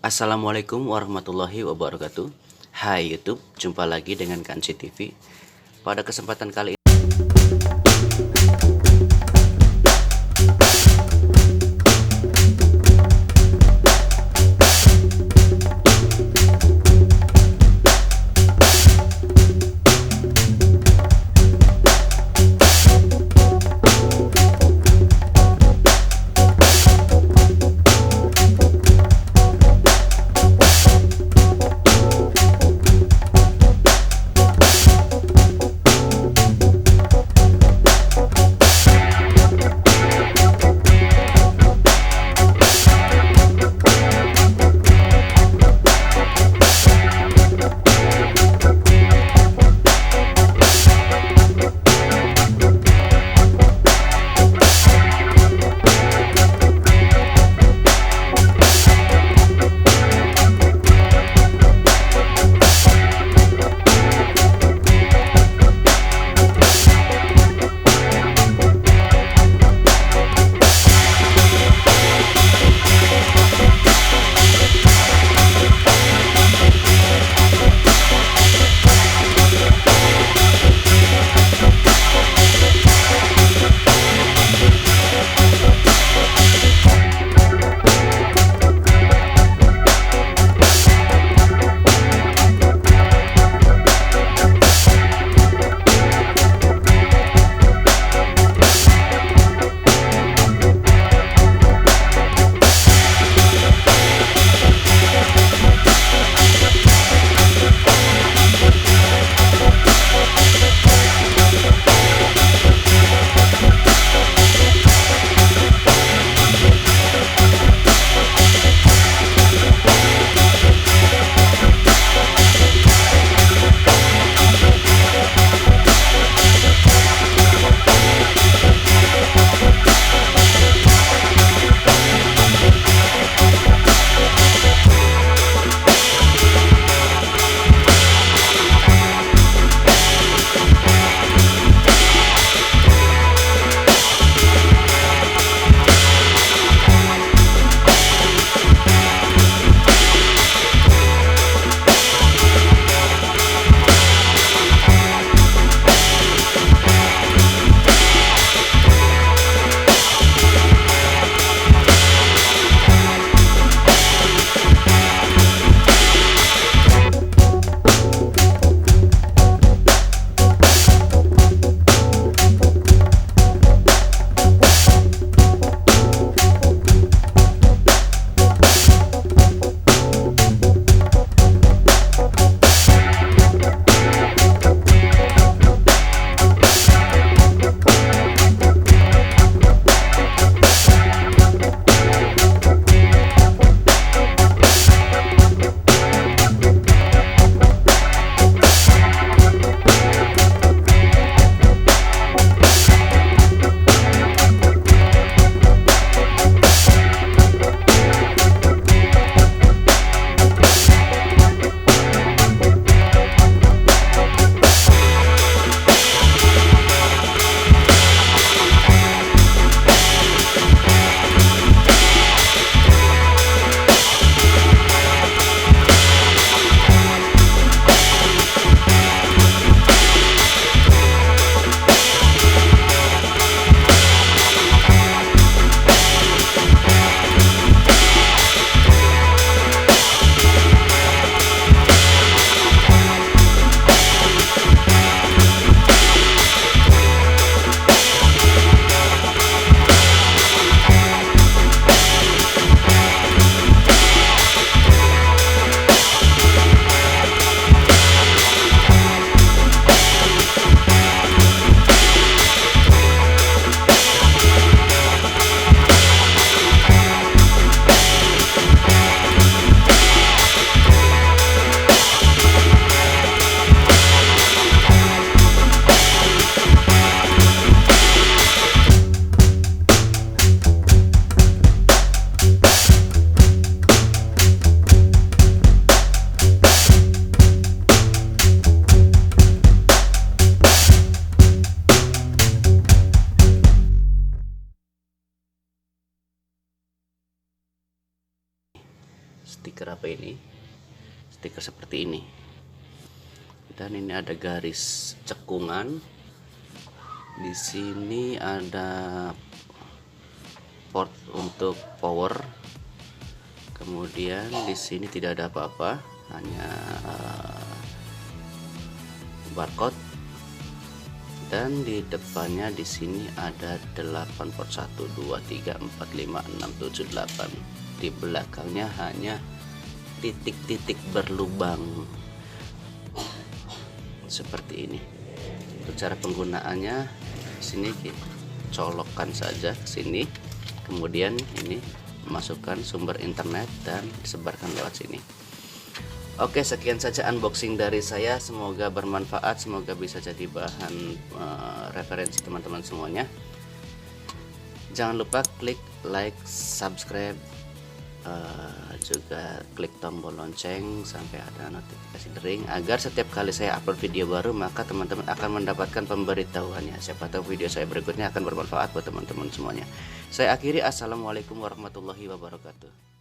Assalamualaikum warahmatullahi wabarakatuh. Hai YouTube, jumpa lagi dengan Kanci TV. Pada kesempatan kali ini stiker seperti ini. Dan ini ada garis cekungan. Di sini ada port untuk power. Kemudian di sini tidak ada apa-apa, hanya barcode. Dan di depannya di sini ada 8 port 1 2 3 4 5 6 7 8. Di belakangnya hanya titik-titik berlubang seperti ini. Untuk cara penggunaannya, sini colokkan saja ke sini, kemudian ini masukkan sumber internet dan disebarkan lewat sini. Oke, sekian saja unboxing dari saya, semoga bermanfaat, semoga bisa jadi bahan referensi teman-teman semuanya. Jangan lupa klik like, subscribe, juga klik tombol lonceng sampai ada notifikasi dering, agar setiap kali saya upload video baru maka teman-teman akan mendapatkan pemberitahuannya. Siapa tahu video saya berikutnya akan bermanfaat buat teman-teman semuanya. Saya akhiri, assalamualaikum warahmatullahi wabarakatuh.